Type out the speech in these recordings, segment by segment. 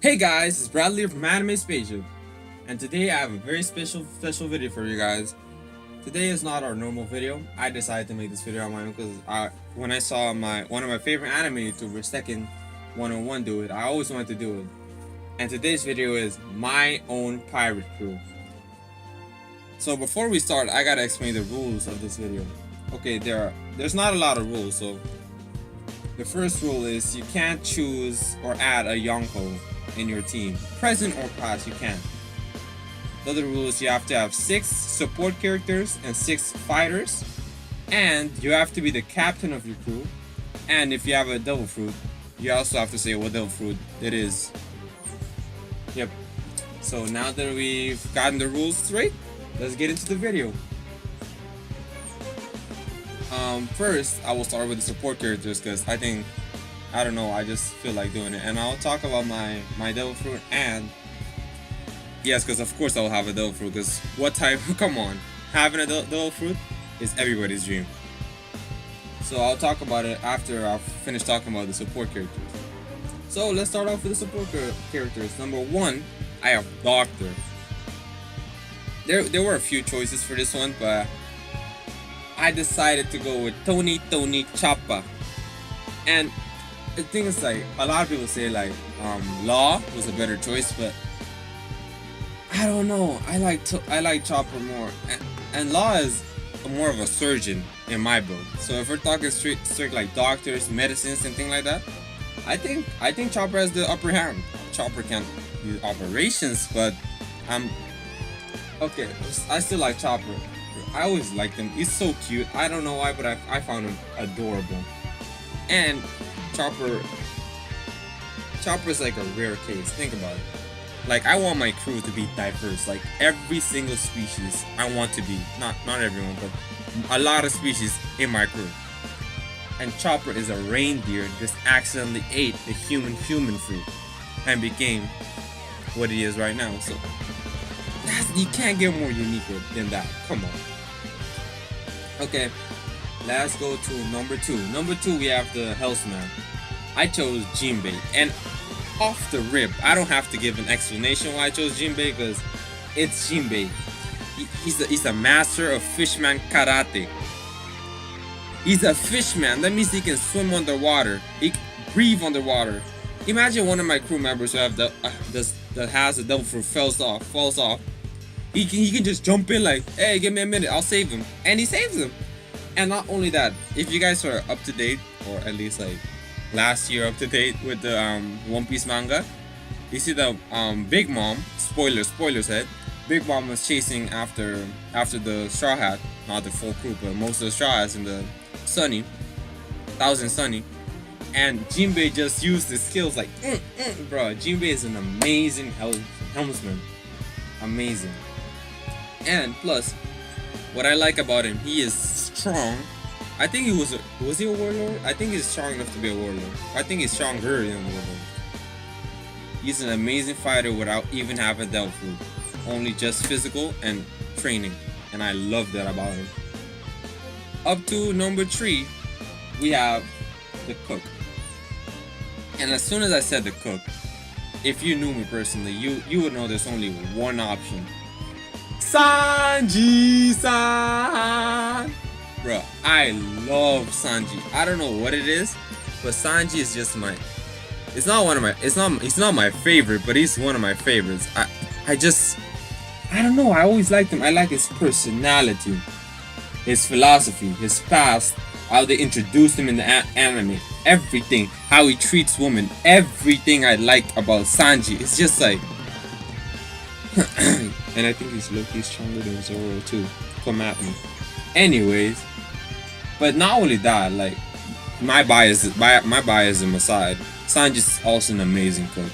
Hey guys, it's Bradley from AnimeSpaceship, and today I have a very special video for you guys. Today is not our normal video. I decided to make this video on my own because when I saw one of my favorite anime YouTubers, Second 101 do it, I always wanted to do it. And today's video is my own pirate crew. So before we start, I gotta explain the rules of this video. Okay, there's not a lot of rules. So the first rule is you can't choose or add a Yonko in your team, present or past. You can. The other rule is you have to have 6 support characters and 6 fighters, and you have to be the captain of your crew. And if you have a devil fruit, you also have to say what devil fruit it is. Yep. So now that we've gotten the rules straight, let's get into the video. First I will start with the support characters because I don't know, I just feel like doing it, and I'll talk about my devil fruit. And yes, because of course I'll have a devil fruit, because what type come on, having a devil fruit is everybody's dream. So I'll talk about it after I finish talking about the support characters. So let's start off with the support characters. Number 1, I have Doctor. There were a few choices for this one, but I decided to go with Tony Choppa. And the thing is, like, a lot of people say like Law was a better choice, but I don't know. I like Chopper more, and Law is more of a surgeon in my book. So if we're talking strict like doctors, medicines, and things like that, I think Chopper has the upper hand. Chopper can't do operations, but okay. I still like Chopper. I always liked him. He's so cute. I don't know why, but I found him adorable. And Chopper's like a rare case. Think about it. Like, I want my crew to be diverse. Like, every single species I want to be. Not everyone, but a lot of species in my crew. And Chopper is a reindeer just accidentally ate the human fruit and became what he is right now. So you can't get more unique than that. Come on. Okay, let's go to number 2. Number 2, we have the Hellsman. I chose Jinbei, and off the rip, I don't have to give an explanation why I chose Jinbei, because it's Jinbei. He's a master of fishman karate. He's a fishman. That means he can swim underwater. He can breathe underwater. Imagine one of my crew members who have that has the devil fruit falls off. He can just jump in like, hey, give me a minute, I'll save him. And he saves him. And not only that, if you guys are up to date, or at least like last year up to date with the One Piece manga, you see the Big Mom, spoilers head, Big Mom was chasing after the Straw Hat, not the full crew, but most of the Straw Hats in the Thousand Sunny. And Jinbei just used his skills like, bro, Jinbei is an amazing helmsman. Amazing. And plus, what I like about him, he is strong. I think he was he a warlord? I think he's strong enough to be a warlord. I think he's stronger than a warlord. He's an amazing fighter without even having a devil fruit. Only just physical and training. And I love that about him. Up to number 3, we have the Cook. And as soon as I said the Cook, if you knew me personally, you would know there's only one option. Sanji-san! Bro, I love Sanji. I don't know what it is, but Sanji is just it's not my favorite, but he's one of my favorites. I don't know, I always liked him. I like his personality, his philosophy, his past, how they introduced him in the anime, everything, how he treats women, everything I like about Sanji. It's just like and I think he's low-key stronger than Zoro too. Come at me. Anyways, but not only that, like, my biasism aside, Sanji's also an amazing cook.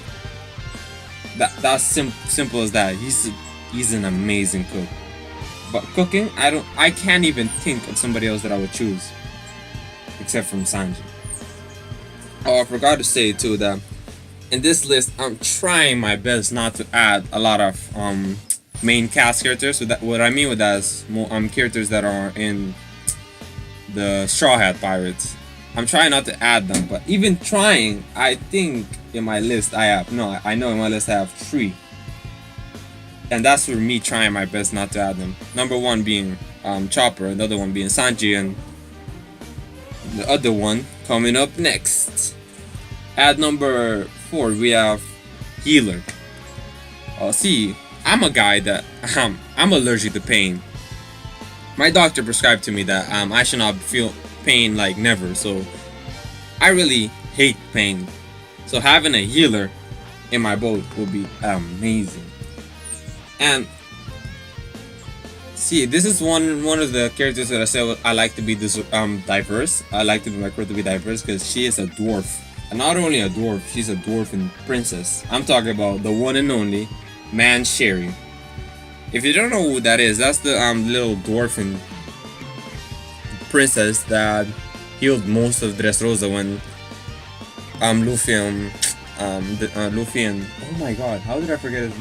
That's simple as that. He's an amazing cook. But cooking, I can't even think of somebody else that I would choose except from Sanji. Oh, I forgot to say too that in this list, I'm trying my best not to add a lot of main cast characters. So that, what I mean with that is characters that are in the Straw Hat Pirates. I'm trying not to add them, but even trying, I think in my list I have no, I know in my list I have 3, and that's for me trying my best not to add them. Number 1 being Chopper, another one being Sanji, and the other one coming up next. At number 4 we have Healer. See, I'm a guy that I'm allergic to pain. My doctor prescribed to me that I should not feel pain like never, so I really hate pain. So having a healer in my boat would be amazing. And see, this is one of the characters that I said I like to be this diverse. I like to be my crew to be diverse because she is a dwarf. And not only a dwarf, she's a dwarven princess. I'm talking about the one and only Man Sherry. If you don't know who that is, that's the little dwarven princess that healed most of Dressrosa when Luffy and oh my god, how did I forget it?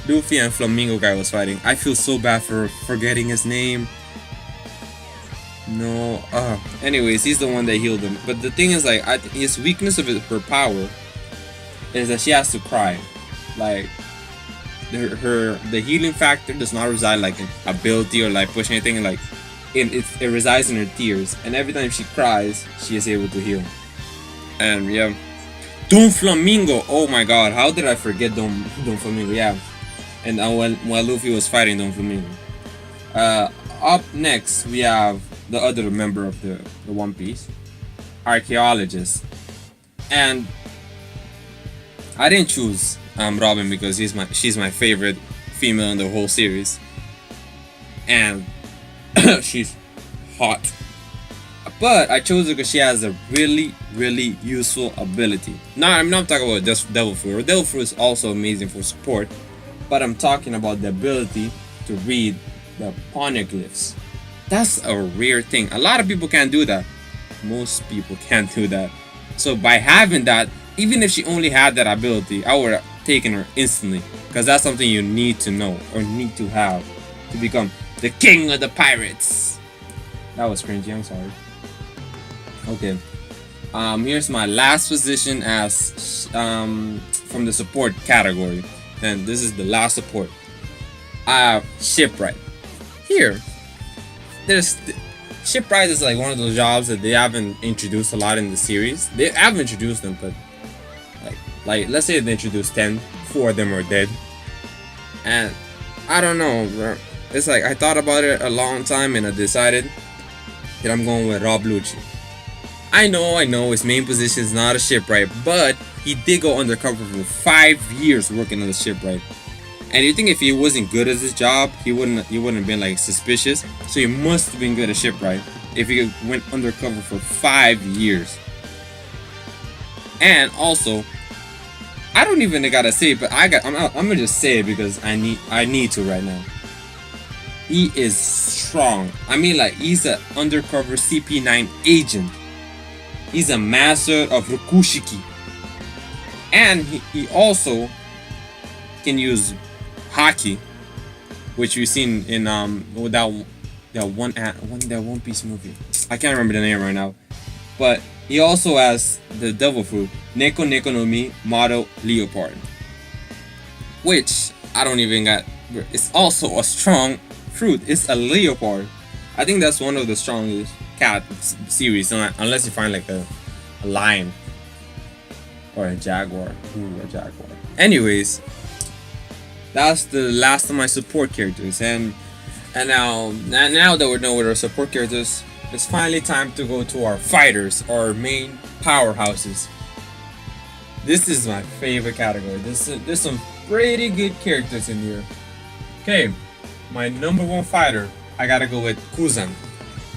Luffy and Flamingo guy was fighting. I feel so bad for forgetting his name. No, anyways, he's the one that healed him. But the thing is, like, his weakness of her power is that she has to cry. Like, the healing factor does not reside like in ability or like push anything. Like, it resides in her tears, and every time she cries, she is able to heal. And yeah, Don Flamingo. Oh my god, how did I forget Don Flamingo? Yeah, and while Luffy was fighting Don Flamingo. Up next we have the other member of the One Piece, Archaeologist. And I didn't choose Robin because she's my favorite female in the whole series, and she's hot. But I chose her because she has a really useful ability. Now I'm not talking about just Devil Fruit. Devil Fruit is also amazing for support, but I'm talking about the ability to read the poneglyphs. That's a rare thing. A lot of people can't do that. Most people can't do that. So by having that, even if she only had that ability, I would have taken her instantly, because that's something you need to know or need to have to become the king of the pirates. That was cringy, I'm sorry. Okay. Here's my last position as from the support category. And this is the last support. I have Shipwright. Here, Shipwright is like one of those jobs that they haven't introduced a lot in the series. They haven't introduced them, but like let's say they introduced 10, 4 of them are dead. And I don't know, bro. It's like I thought about it a long time and I decided that I'm going with Rob Lucci. I know his main position is not a shipwright, but he did go undercover for 5 years working on the shipwright. And you think if he wasn't good at his job, he wouldn't have been like suspicious. So he must have been good at shipwright if he went undercover for 5 years. And also, I don't even gotta say it, but I'm gonna just say it because I need to right now. He is strong. I mean, like, he's an undercover CP9 agent. He's a master of Rokushiki. And he also can use Haki, which we've seen in that One Piece movie. I can't remember the name right now. But he also has the devil fruit, Neko Neko no Mi Motto Leopard, which I don't even got. It's also a strong fruit. It's a leopard. I think that's one of the strongest cat series, unless you find like a lion or a jaguar. Ooh, a jaguar. Anyways, that's the last of my support characters, and now that we're done with our support characters, it's finally time to go to our fighters, our main powerhouses. This is my favorite category. There's some pretty good characters in here. Okay, my number 1 fighter, I gotta go with Kuzan,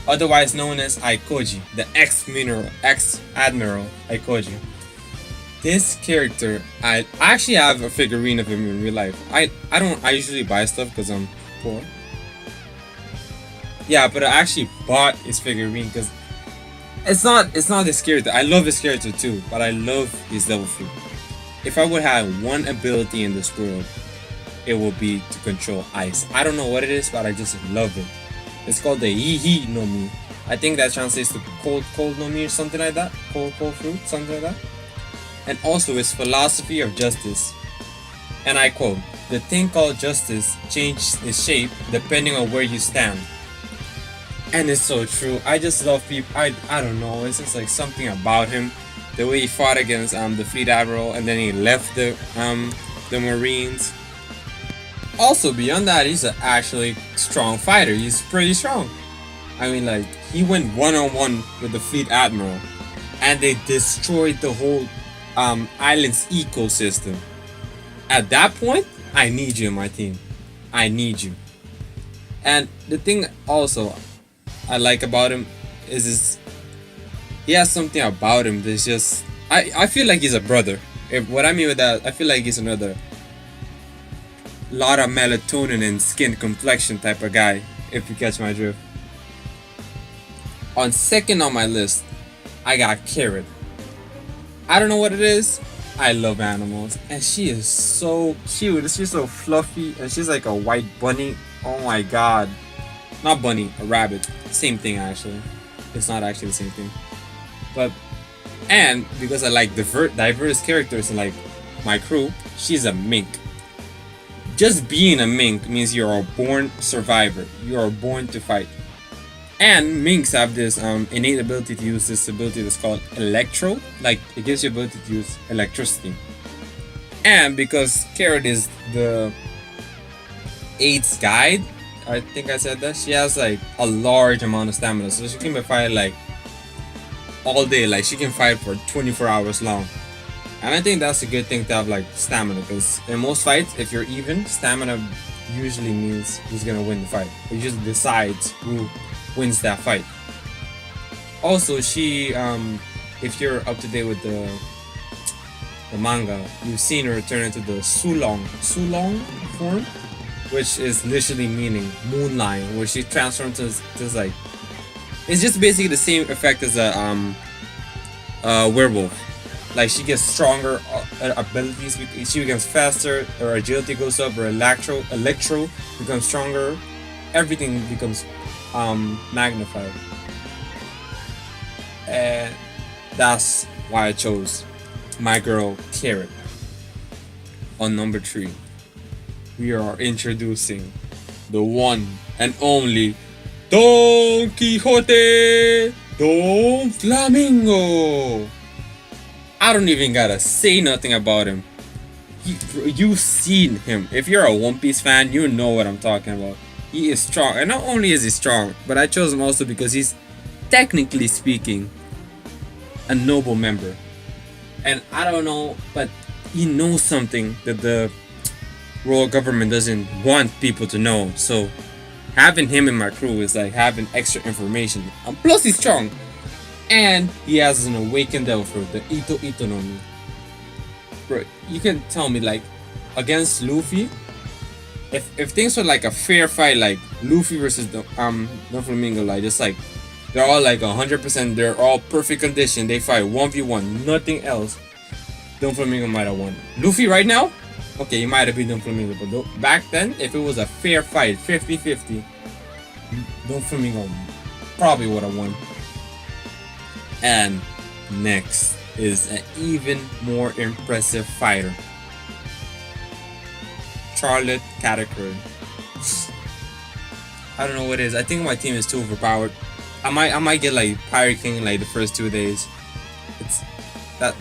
otherwise known as Aikoji, the ex-admiral Aikoji. This character, I actually have a figurine of him in real life. I usually buy stuff because I'm poor. Yeah, but I actually bought his figurine because it's not this character. I love his character too, but I love his devil fruit. If I would have one ability in this world, it would be to control ice. I don't know what it is, but I just love it. It's called the Ihi no Mi. I think that translates to cold no mi or something like that. Cold fruit, something like that. And also his philosophy of justice. And I quote, "The thing called justice changes its shape depending on where you stand." And it's so true. I just love people. I don't know. It's just like something about him, the way he fought against the fleet admiral, and then he left the Marines. Also, beyond that, he's an actually strong fighter. He's pretty strong. I mean, like, he went one-on-one with the fleet admiral, and they destroyed the whole island's ecosystem. At that point, I need you in my team. I need you. And the thing also I like about him is he has something about him that's just I feel like he's a brother. What I mean with that, I feel like he's another lot of melatonin and skin complexion type of guy, if you catch my drift. On second on my list, I got Carrot. I don't know what it is. I love animals, and she is so cute. She's so fluffy, and she's like a white bunny. Oh my god. Not bunny, a rabbit. Same thing actually. It's not actually the same thing. But, and because I like diverse characters in like my crew, she's a mink. Just being a mink means you're a born survivor. You are born to fight. And minks have this innate ability to use this ability that's called electro. Like, it gives you ability to use electricity. And because Carrot is the 8th guide, I think I said that, she has like a large amount of stamina. So she can be fighting like all day. Like, she can fight for 24 hours long. And I think that's a good thing to have, like, stamina. Because in most fights, if you're even, stamina usually means who's gonna win the fight. It just decides who wins that fight. Also, she if you're up to date with the manga, you've seen her turn into the Sulong form, which is literally meaning moon lion, where she transforms to like, it's just basically the same effect as a werewolf. Like, she gets stronger abilities, she becomes faster, her agility goes up, her electro becomes stronger, everything becomes magnified. And that's why I chose my girl Carrot. On number 3, we are introducing the one and only Don Quixote Don Flamingo. I don't even gotta say nothing about him. You've seen him. If you're a One Piece fan, you know what I'm talking about. He is strong, and not only is he strong, but I chose him also because he's, technically speaking, a noble member. And I don't know, but he knows something that the royal government doesn't want people to know. So having him in my crew is like having extra information. Plus he's strong, and he has an awakened devil fruit, the Ito no Mi. Bro, you can tell me, like, against Luffy, if things were like a fair fight, like Luffy versus the Flamingo, like, just like they're all like 100%, they're all perfect condition, they fight 1v1, nothing else, Don Flamingo might have won. Luffy right now, okay, he might have been Don Flamingo, but back then, if it was a fair fight, 50-50, Don Flamingo probably would have won. And next is an even more impressive fighter, Charlotte Catacurd. I don't know what it is. I think my team is too overpowered. I might get like Pirate King like the first 2 days. It's that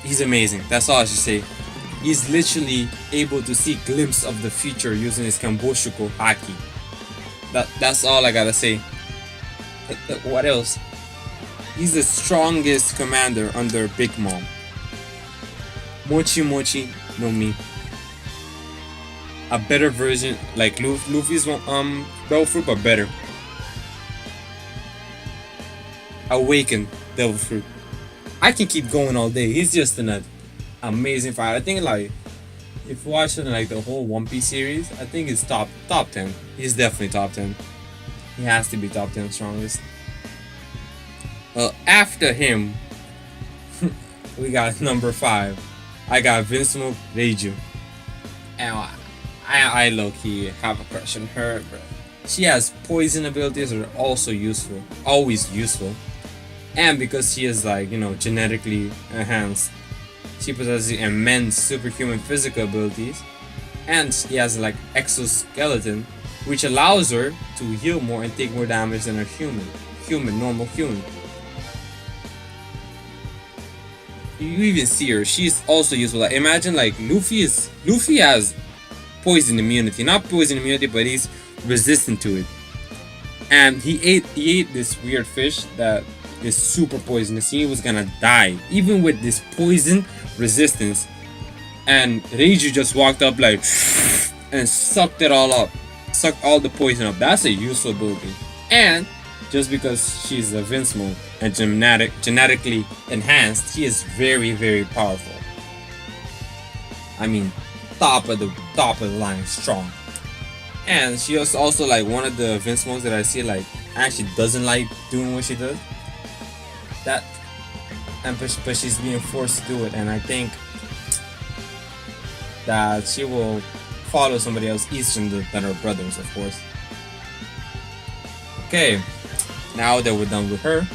he's amazing. That's all I should say. He's literally able to see glimpse of the future using his Kamboshuko Haki. That's all I gotta say. What else? He's the strongest commander under Big Mom. Mochi no Mi. A better version, like Luffy's Devil Fruit, but better. Awakened Devil Fruit. I can keep going all day. He's just an amazing fighter. I think, like, if watching like the whole One Piece series, I think it's top 10. He's definitely top 10. He has to be top 10 strongest. Well, after him, we got number 5. I got Vinsmoke Reiju. And I low-key have a crush on her, bro. she has poison abilities that are also useful, always useful. And because she is like, you know, genetically enhanced, she possesses immense superhuman physical abilities, and she has like exoskeleton, which allows her to heal more and take more damage than a normal human. You even see her; she's also useful. Like, imagine like Luffy has poison immunity, not poison immunity, but he's resistant to it. And he ate this weird fish that is super poisonous. He was gonna die even with this poison resistance. And Reiju just walked up like and sucked it all up, sucked all the poison up. That's a useful ability. And just because she's a Vinsmoke and genetically enhanced, she is very, very powerful. I mean, top of the line, strong. And she was also like one of the Vinsmokes that I see like actually doesn't like doing what she does. But she's being forced to do it, and I think that she will follow somebody else easier than her brothers, of course. Okay, now that we're done with her,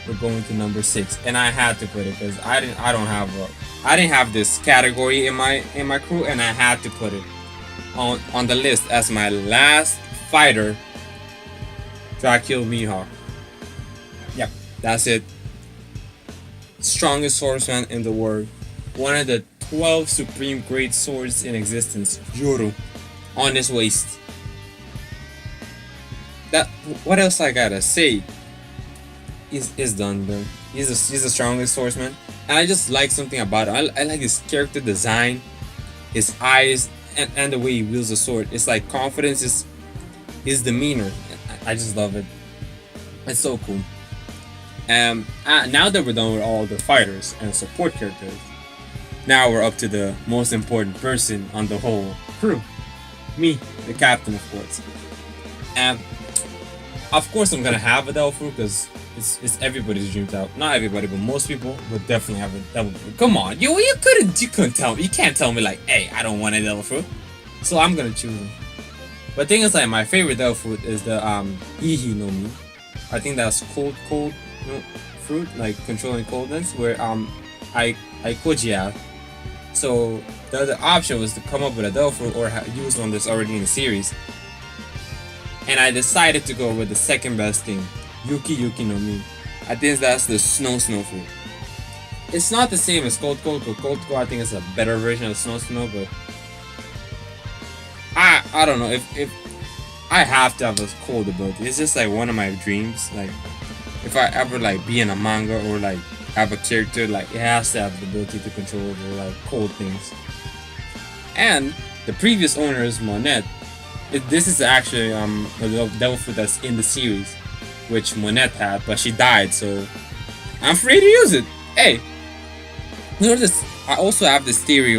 we're going to number 6, and I had to put it because I didn't have this category in my crew, and I had to put it on the list as my last fighter. Dracula Mihawk. Yep, that's it. Strongest swordsman in the world. One of the 12 supreme great swords in existence. Yoru. On his waist. What else I gotta say? Is done, bro. He's the strongest swordsman. And I just like something about it. I like his character design, his eyes, and the way he wields the sword. It's like confidence is his demeanor. I just love it. It's so cool. Now that we're done with all the fighters and support characters, now we're up to the most important person on the whole crew. Me, the captain, of course. And of course I'm gonna have a devil fruit because it's everybody's dream out. Not everybody, but most people would definitely have a devil fruit. Come on, you couldn't tell me. You can't tell me like, hey, I don't want a devil fruit. So I'm gonna choose him. But the thing is, like, my favorite devil fruit is the Ihi no Mi. I think that's cold fruit, like controlling coldness, where I Kojia. So the other option was to come up with a devil fruit or use one that's already in the series. And I decided to go with the second best thing, Yuki no Mi. I think that's the snow fruit. It's not the same as cold, but cold I think is a better version of snow, but I don't know if I have to have a cold ability. It's just like one of my dreams. Like if I ever like be in a manga or like have a character, like it has to have the ability to control the like cold things. And the previous owner is Monette. This is actually a devil fruit that's in the series, which Monette had, but she died, so I'm free to use it. Hey, you know this? I also have this theory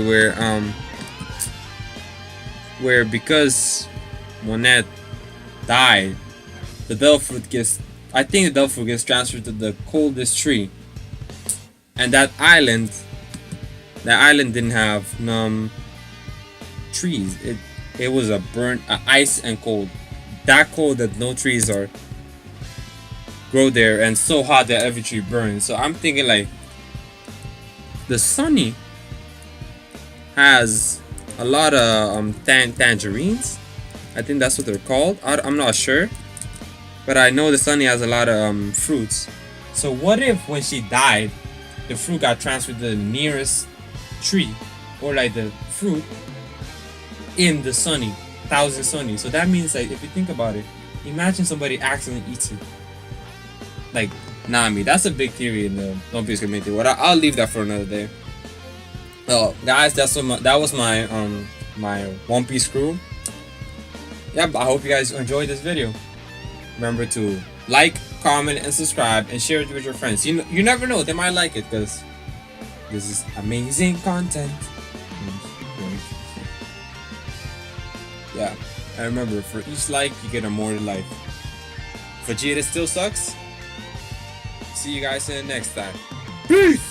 where because Monette died, the devil fruit gets transferred to the coldest tree, and that island didn't have trees. It was a burnt ice and cold, that cold that no trees grow there, and so hot that every tree burns. So I'm thinking like the Sunny has a lot of tangerines. I think that's what they're called. I'm not sure, but I know the Sunny has a lot of fruits. So what if when she died, the fruit got transferred to the nearest tree, or like the fruit in the Sunny, Thousand Sunny. So that means like if you think about it, imagine somebody accidentally eats it. Like Nami. That's a big theory in the One Piece community. I'll leave that for another day. Well, guys, that was my my One Piece crew. Yep, I hope you guys enjoyed this video. Remember to like, comment, and subscribe, and share it with your friends. You never know, they might like it because this is amazing content. Yeah, and remember, for each like, you get a more life. Vegeta still sucks. See you guys in the next time. Peace!